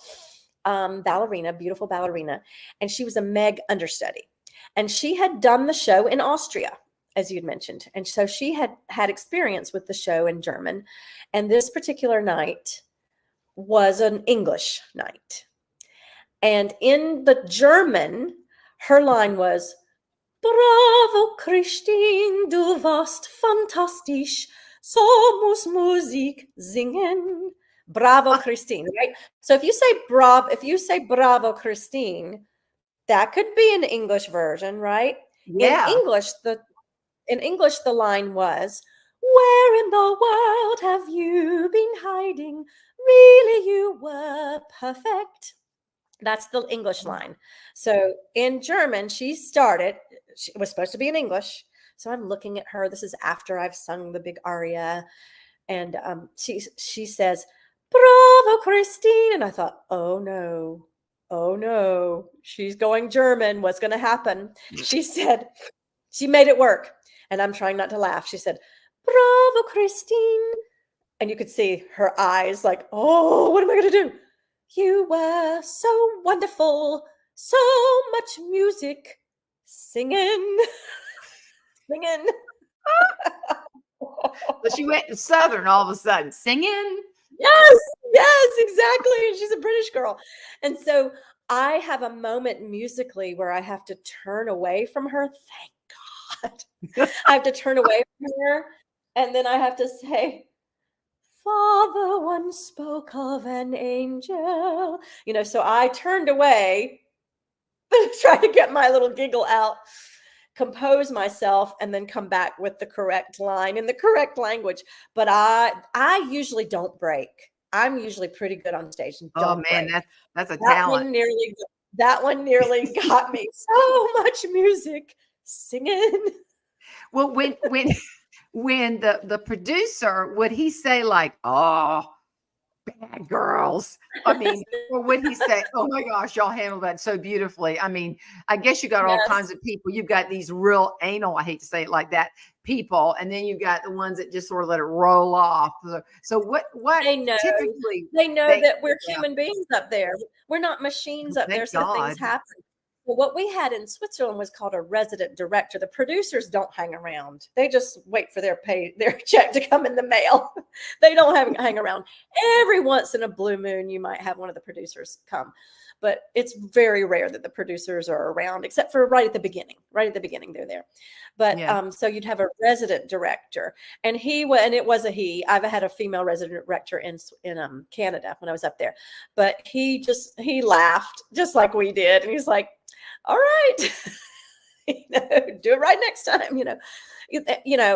B: ballerina, beautiful ballerina. And she was a Meg understudy, and she had done the show in Austria, as you'd mentioned. And so she had experience with the show in German. And this particular night was an English night. And in the German, her line was, "Bravo, Christine, du warst fantastisch. So muss Musik singen." Bravo, Christine, right? So if you say bravo, Christine, that could be an English version, right?
A: Yeah.
B: In English, the line was, "Where in the world have you been hiding? Really, you were perfect." That's the English line. So in German, she was supposed to be in English. So I'm looking at her. This is after I've sung the big aria. And she says, "Bravo, Christine." And I thought, oh no, she's going German. What's going to happen? She said, she made it work. And I'm trying not to laugh. She said, "Bravo, Christine." And you could see her eyes like, oh, what am I going to do? "You were so wonderful, so much music, singing." Singing.
A: But she went to Southern all of a sudden, singing.
B: Yes, exactly. And she's a British girl. And so I have a moment musically where I have to turn away from her. Thank God. I have to turn away from her. And then I have to say, "Father once spoke of an angel." So I turned away, tried to get my little giggle out, compose myself, and then come back with the correct line in the correct language. But I usually don't break. I'm usually pretty good on stage and
A: Oh
B: don't
A: man,
B: break.
A: that's a
B: That
A: talent.
B: one nearly got me. So much music, singing.
A: Well, when the producer, would he say like, "Oh, bad girls"? I mean, or would he say, "Oh my gosh, y'all handled that so beautifully"? I mean, I guess you got all
B: Yes.
A: kinds of people. You've got these real anal, I hate to say it like that, people, and then you've got the ones that just sort of let it roll off. So what
B: They know.
A: typically
B: They know that we're
A: yeah.
B: human beings up there. We're not machines up there,
A: Thank
B: so things
A: God.
B: happen. Well, what we had in Switzerland was called a resident director. The producers don't hang around. They just wait for their check to come in the mail. They don't hang around. Every once in a blue moon, you might have one of the producers come, but it's very rare that the producers are around, except for right at the beginning. Right at the beginning, they're there. But
A: Yeah.
B: so you'd have a resident director, and it was a he. I've had a female resident director in Canada when I was up there, but he laughed just like we did, and he's like, "All right, do it right next time."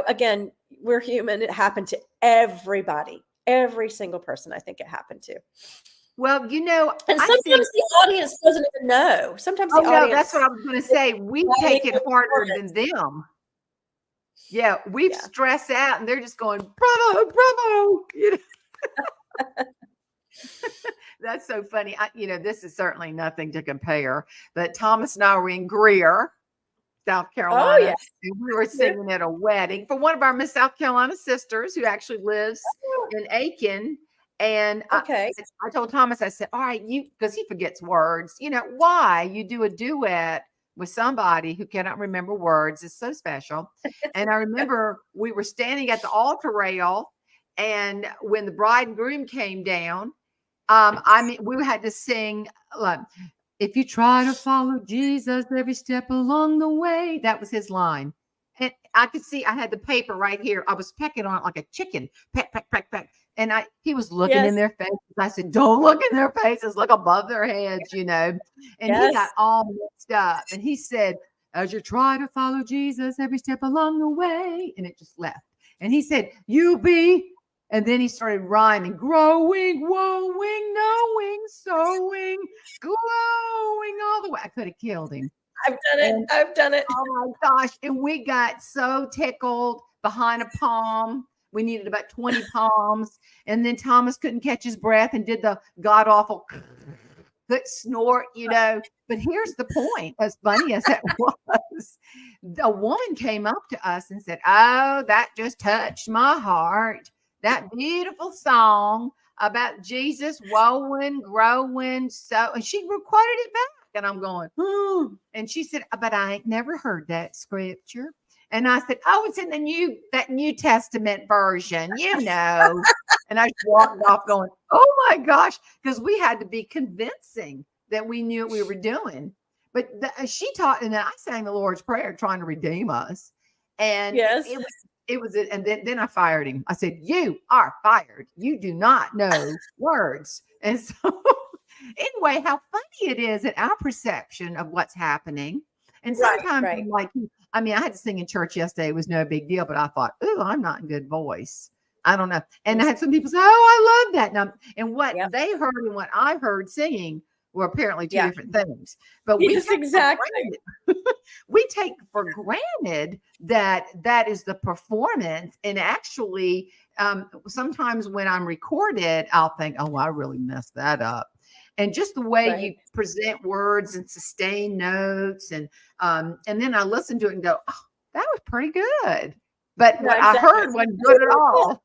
B: Again, we're human. It happened to everybody, every single person. I think it happened to.
A: Well,
B: And
A: I
B: sometimes
A: think,
B: the audience doesn't even know. Sometimes the
A: no,
B: audience.
A: that's what I was going to say. We take it harder than them. Yeah, we
B: Yeah.
A: stress out, and they're just going, "Bravo, bravo!" That's so funny. This is certainly nothing to compare. But Thomas and I were in Greer, South Carolina,
B: Oh yeah.
A: and we were singing at a wedding for one of our Miss South Carolina sisters who actually lives in Aiken. And
B: Okay.
A: I told Thomas, I said, "All right, because he forgets words. Why you do a duet with somebody who cannot remember words is so special." And I remember we were standing at the altar rail, and when the bride and groom came down, we had to sing like, "If you try to follow Jesus every step along the way." That was his line. And I could see I had the paper right here. I was pecking on it like a chicken. Peck, peck, peck, peck. And he was looking in their faces. I said, "Don't look in their faces, look above their heads, And he got all mixed up. And he said, "As you try to follow Jesus every step along the way." And it just left. And he said, "You be." And then he started rhyming, growing, wowing, knowing, sowing, glowing all the way. I could have killed him.
B: I've done it.
A: Oh my gosh. And we got so tickled behind a palm We needed about 20 palms. And then Thomas couldn't catch his breath and did the god awful good snort, But here's the point, as funny as it was, a woman came up to us and said, "Oh, that just touched my heart. That beautiful song about Jesus growing, so," and she quoted it back. And I'm going, and she said, "But I ain't never heard that scripture." And I said, "Oh, it's in that New Testament version, And I just walked off going, "Oh my gosh," because we had to be convincing that we knew what we were doing. But she taught, and I sang the Lord's Prayer trying to redeem us. And
B: Yes.
A: it was, and then I fired him. I said, "You are fired. You do not know words." And so anyway, how funny it is at our perception of what's happening. And sometimes I'm like, I had to sing in church yesterday. It was no big deal, but I thought, "Ooh, I'm not in good voice. I don't know." And I had some people say, "Oh, I love that." And what they heard and what I heard singing were apparently two different things. But we take for granted that is the performance. And actually, sometimes when I'm recorded, I'll think, "Oh, I really messed that up." And just the way you present words and sustain notes, and then I listen to it and go, "Oh, that was pretty good." But what I heard wasn't good at all.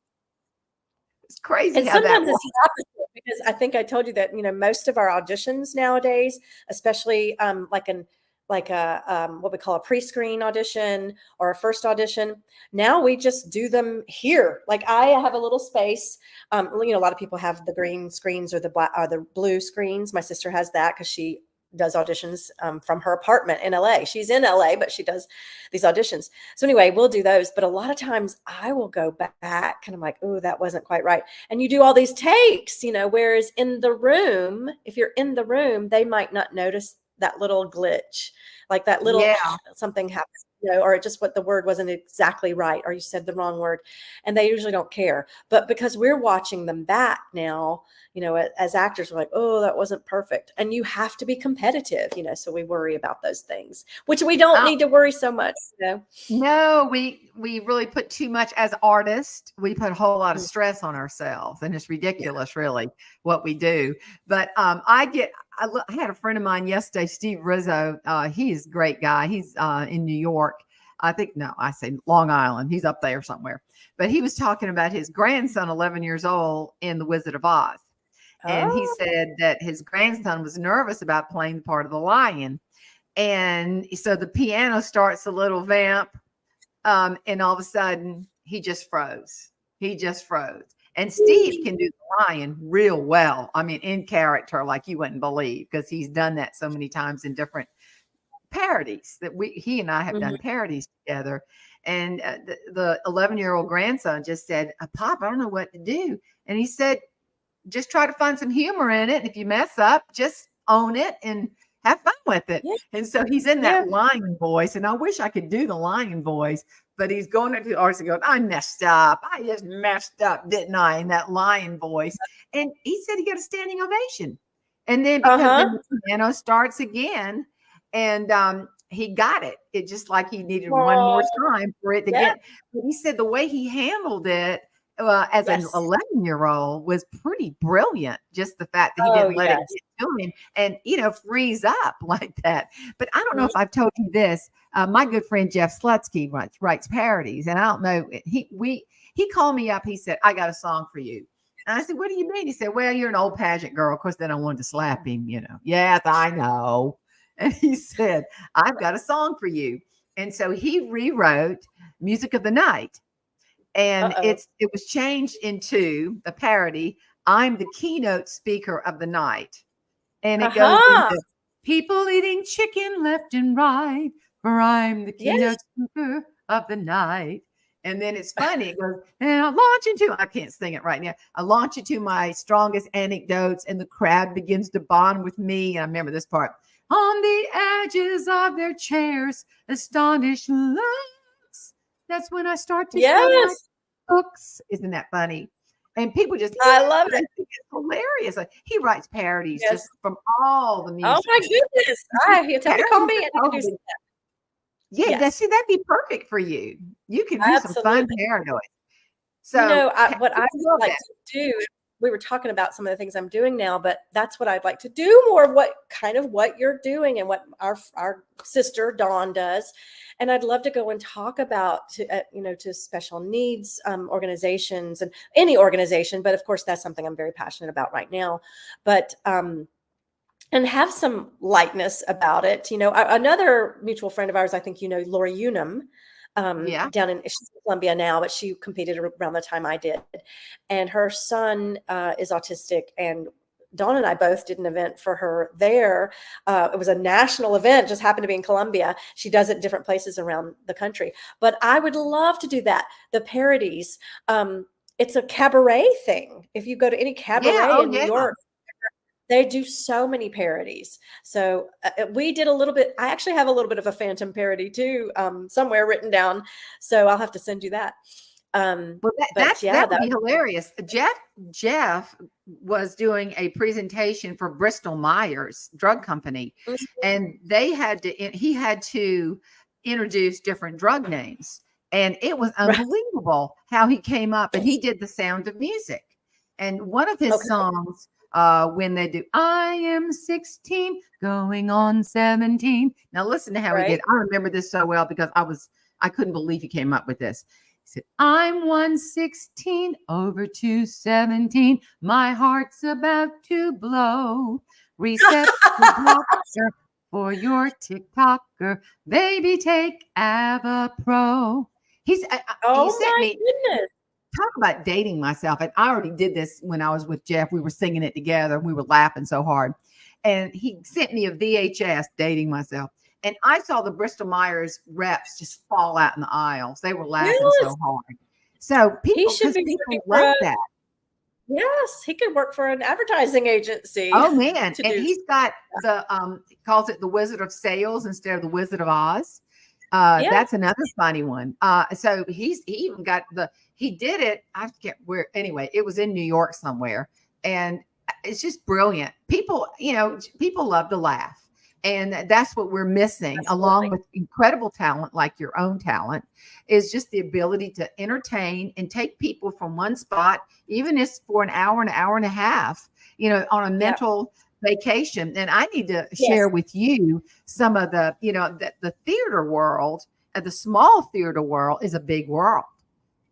A: It's crazy.
B: And sometimes it's the opposite, because I think I told you that, most of our auditions nowadays, especially like what we call a pre-screen audition or a first audition, now we just do them here. Like I have a little space. A lot of people have the green screens or the black or the blue screens. My sister has that because she does auditions from her apartment in LA. She's in LA, but she does these auditions. So anyway, we'll do those. But a lot of times I will go back and I'm like, "Oh, that wasn't quite right." And you do all these takes, whereas in the room, if you're in the room, they might not notice that little glitch, like that little something happens, or just what the word wasn't exactly right, or you said the wrong word, and they usually don't care. But because we're watching them back now, as actors, we're like, "Oh, that wasn't perfect." And you have to be competitive, so we worry about those things, which we don't need to worry so much,
A: No, we really put too much as artists. We put a whole lot of stress on ourselves, and it's ridiculous, really, what we do. But I had a friend of mine yesterday, Steve Rizzo. He's a great guy. He's in New York. I say Long Island. He's up there somewhere. But he was talking about his grandson, 11 years old, in The Wizard of Oz. And he said that his grandson was nervous about playing the part of the lion. And so the piano starts a little vamp, and all of a sudden he just froze. And Steve can do the lion real well. In character, like you wouldn't believe, because he's done that so many times in different parodies that he and I have done parodies together. And the 11-year-old grandson just said, "Pop, I don't know what to do." And he said, "Just try to find some humor in it. And if you mess up, just own it and have fun with it." Yeah. And so he's in that lion voice. And I wish I could do the lion voice, but he's going up to the artist and going, "I messed up. I just messed up, didn't I?" In that lion voice. And he said he got a standing ovation. And then because then the piano starts again, and he got it. It just like he needed one more time for it to get. But he said the way he handled it as an 11-year-old was pretty brilliant. Just the fact that he didn't let it get to him and, freeze up like that. But I don't know if I've told you this. My good friend, Jeff Slutsky, writes parodies. And I don't know, he called me up. He said, "I got a song for you." And I said, "What do you mean?" He said, "Well, you're an old pageant girl." Of course, then I wanted to slap him, Yes, I know. And he said, "I've got a song for you." And so he rewrote Music of the Night. And it was changed into a parody. "I'm the keynote speaker of the night." And it goes into "People eating chicken left and right, for I'm the keynote speaker of the night." And then it's funny. It goes, "And I can't sing it right now. I launch into my strongest anecdotes, and the crowd begins to bond with me." And I remember this part. "On the edges of their chairs, astonished looks. That's when I start to show my books." Isn't that funny? And people just,
B: I love it.
A: It's hilarious. Like, he writes parodies just from all the music.
B: Oh my goodness! He'll tell me to call me and I'll do that.
A: Yeah, see, that'd be perfect for you. You could do some fun parodies. So
B: what I
A: love
B: like
A: that.
B: to do, we were talking about some of the things I'm doing now, but that's what I'd like to do more, what you're doing and what our sister Dawn does. And I'd love to go and talk about to special needs organizations and any organization, but of course that's something I'm very passionate about right now. But and have some lightness about it. Another mutual friend of ours, I think Lori Unum, down she's in Columbia now, but she competed around the time I did. And her son is autistic, and Dawn and I both did an event for her there. It was a national event, just happened to be in Columbia. She does it in different places around the country. But I would love to do that. The parodies. It's a cabaret thing. If you go to any cabaret in New York, they do so many parodies. So we did a little bit. I actually have a little bit of a Phantom parody too, somewhere written down. So I'll have to send you that.
A: Well, that would be hilarious. Jeff was doing a presentation for Bristol Myers Drug Company, and he had to introduce different drug names, and it was unbelievable how he came up, and he did The Sound of Music, and one of his songs. When they do, I am 16, going on 17. Now listen to how he did. I remember this so well because I couldn't believe he came up with this. He said, I'm 116 over 217. My heart's about to blow. Reset the blocker for your TikToker. Baby, take Avapro. He sent me.
B: Goodness.
A: Talk about dating myself. And I already did this when I was with Jeff. We were singing it together. We were laughing so hard. And he sent me a VHS, dating myself. And I saw the Bristol Myers reps just fall out in the aisles. They were laughing so hard. So people love that.
B: Yes, he could work for an advertising agency.
A: Oh man. And he's got he calls it the Wizard of Sales instead of the Wizard of Oz. That's another funny one. So he even got he did it. I forget where. Anyway, it was in New York somewhere, and it's just brilliant. People love to laugh, and that's what we're missing.
B: Absolutely.
A: Along with incredible talent like your own talent, is just the ability to entertain and take people from one spot, even if it's for an hour and a half, on a mental vacation. And I need to share with you some of the, the theater world, the small theater world is a big world.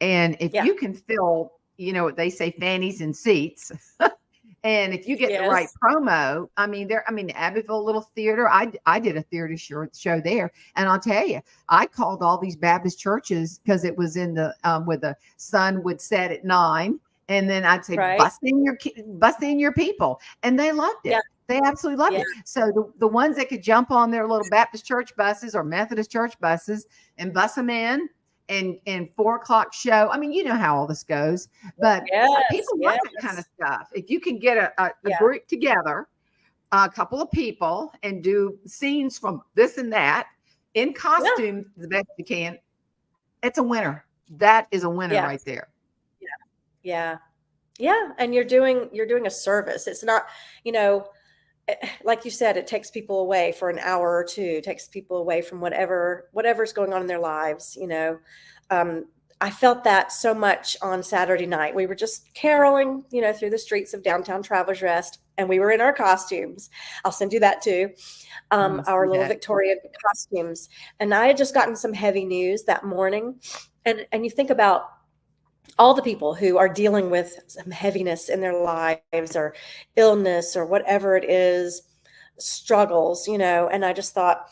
A: And if you can fill, they say fannies and seats, and if you get the right promo, Abbeville Little Theater, I did a theater show there. And I'll tell you, I called all these Baptist churches because it was in the, where the sun would set at 9. And then I'd say, bust in your people. And they loved it. Yeah. They absolutely loved it. So the ones that could jump on their little Baptist church buses or Methodist church buses and bus them in and 4:00 show. I mean, you know how all this goes, but people love that kind of stuff. If you can get a group together, a couple of people, and do scenes from this and that in costume the best you can, it's a winner. That is a winner right there.
B: Yeah. And you're doing a service. It's not, like you said, it takes people away for an hour or two. It takes people away from whatever's going on in their lives. I felt that so much on Saturday night. We were just caroling, through the streets of downtown Travelers Rest, and we were in our costumes. I'll send you that too. Our little Victorian costumes. And I had just gotten some heavy news that morning. And you think about all the people who are dealing with some heaviness in their lives or illness or whatever it is, struggles, and I just thought,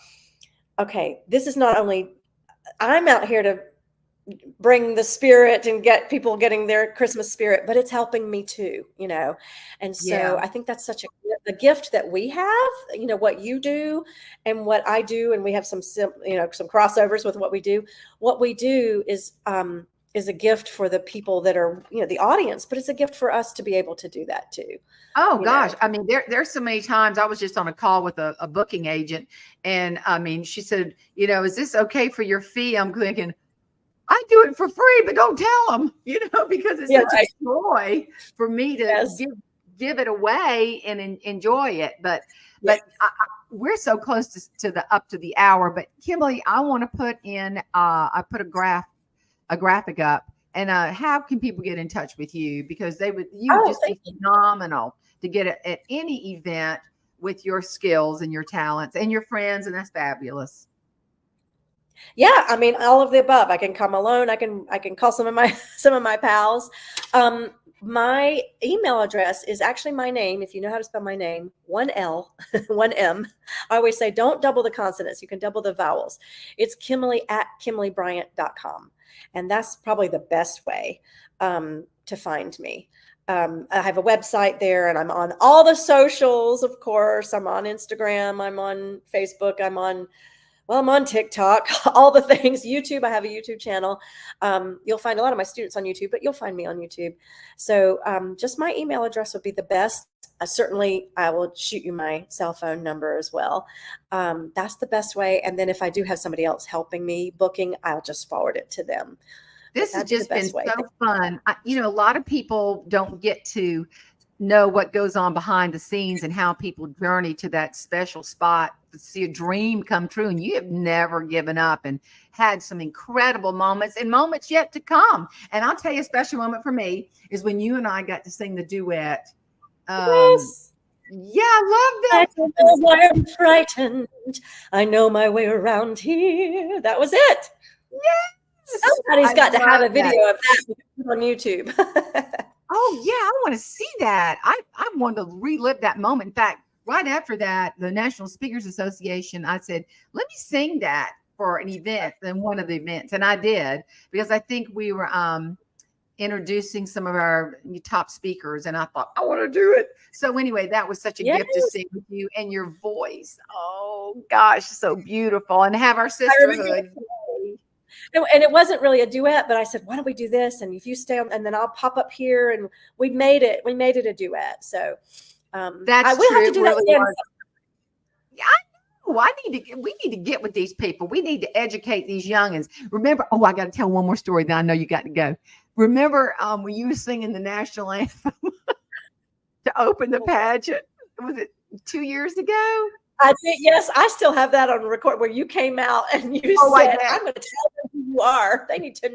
B: okay, this is not only, I'm out here to bring the spirit and get people getting their Christmas spirit, but it's helping me too, And so I think that's such a gift that we have, what you do and what I do. And we have some crossovers with what we do. What we do is a gift for the people that are, the audience, but it's a gift for us to be able to do that too.
A: Oh gosh. I mean, there's so many times. I was just on a call with a booking agent, and she said, is this okay for your fee? I'm thinking, I do it for free, but don't tell them, because it's such a joy for me to give it away and enjoy it. But we're so close to the hour. But Kimiliee, I want to put in, I put a graphic up, And how can people get in touch with you? Because you would just
B: thank
A: be phenomenal to get at any event with your skills and your talents and your friends, and that's fabulous.
B: Yeah, I mean, all of the above. I can come alone. I can call some of my pals. My email address is actually my name. If you know how to spell my name, 1 L, 1 M. I always say don't double the consonants. You can double the vowels. It's Kimilee@KimileeBryant.com. And that's probably the best way to find me. I have a website there, and I'm on all the socials, of course. I'm on Instagram. I'm on Facebook. I'm on TikTok, all the things. YouTube, I have a YouTube channel. You'll find a lot of my students on YouTube, but you'll find me on YouTube. So just my email address would be the best. Certainly, I will shoot you my cell phone number as well. That's the best way. And then if I do have somebody else helping me booking, I'll just forward it to them.
A: This has just been so fun. A lot of people don't get to know what goes on behind the scenes and how people journey to that special spot to see a dream come true. And you have never given up and had some incredible moments and moments yet to come. And I'll tell you, a special moment for me is when you and I got to sing the duet.
B: Yes.
A: Yeah, I love that.
B: I don't know why I'm frightened. I know my way around here. That was it.
A: Yes.
B: Somebody's got to have a video of that on YouTube.
A: Oh yeah, I want to see that. I want to relive that moment. In fact, right after that, the National Speakers Association, I said, let me sing that for an event in one of the events. And I did, because I think we were introducing some of our top speakers, and I thought, I want to do it. So anyway, that was such a gift to sing with you, and your voice. Oh gosh, so beautiful. And have our sisterhood.
B: And it wasn't really a duet, but I said, why don't we do this? And if you stay on, and then I'll pop up here, and we made it a duet. So
A: that's
B: we'll
A: true.
B: have to do that again.
A: Yeah, I know. We need to get with these people. We need to educate these youngins. Remember, I got to tell one more story. Then I know you got to go. Remember when you were singing the national anthem to open the pageant? Was it 2 years ago?
B: I think, yes, I still have that on record where you came out and you said, I'm going to tell them who you are. They need to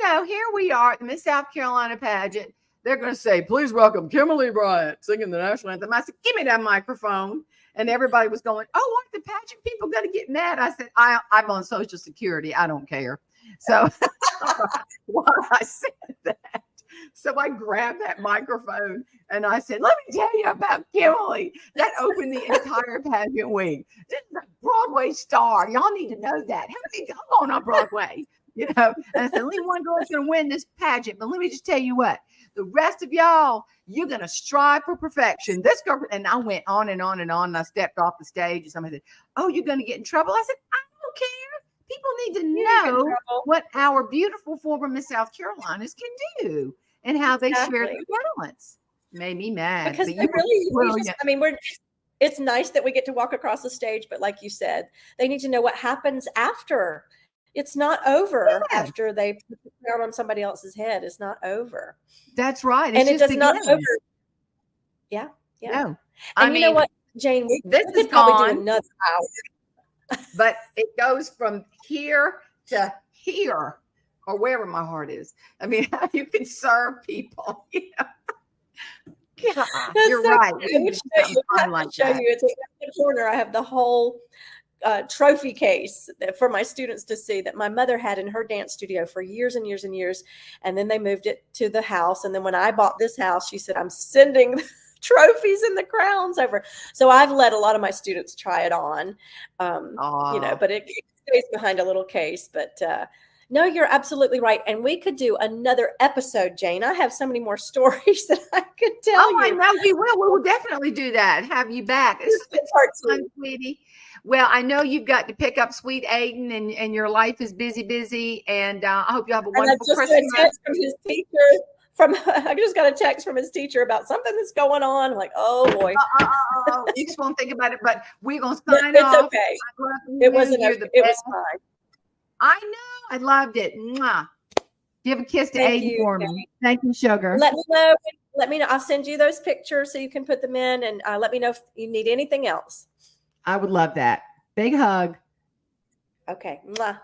B: know.
A: Here we are at the Miss South Carolina pageant. They're going to say, please welcome Kimilee Bryant singing the national anthem. I said, give me that microphone. And everybody was going, aren't the pageant people going to get mad? I said, I'm on Social Security. I don't care. So why I said that. So I grabbed that microphone and I said, let me tell you about Kimilee. That opened the entire pageant week. This is a Broadway star. Y'all need to know that. How many go on Broadway? And I said, only one girl's going to win this pageant. But let me just tell you what, the rest of y'all, you're going to strive for perfection. This girl, and I went on and on and on. And I stepped off the stage and somebody said, you're going to get in trouble. I said, I don't care. People need to know what our beautiful former Miss South Carolinas can do and how they share their talents. Made me mad.
B: Because it's nice that we get to walk across the stage, but like you said, they need to know what happens after. It's not over after they put the crown on somebody else's head. It's not over.
A: That's right.
B: And it does not over. Yeah. Yeah.
A: No.
B: And you know what, Jane,
A: this
B: is probably do another hour.
A: But it goes from here to here, or wherever my heart is. I mean, how you can serve people. Yeah, you're right.
B: It's in the corner. I have the whole trophy case for my students to see that my mother had in her dance studio for years and years and years. And then they moved it to the house. And then when I bought this house, she said, I'm sending trophies and the crowns over. So I've let a lot of my students try it on, but it stays behind a little case. But no, you're absolutely right. And we could do another episode, Jane. I have so many more stories that I could tell you.
A: I know we will. We will definitely do that. Have you back. It's been fun, sweetie. Well, I know you've got to pick up sweet Aiden and your life is busy. And I hope you have a wonderful Christmas.
B: From his teacher. I just got a text from his teacher about something that's going on. I'm like, oh boy.
A: You just won't think about it, but we're going to sign off.
B: It's okay. It wasn't okay. It was fine.
A: I know. I loved it. Mwah. Give a kiss to Aiden for me. Thank you, sugar.
B: Let me know. I'll send you those pictures so you can put them in, and let me know if you need anything else.
A: I would love that. Big hug.
B: Okay. Mwah.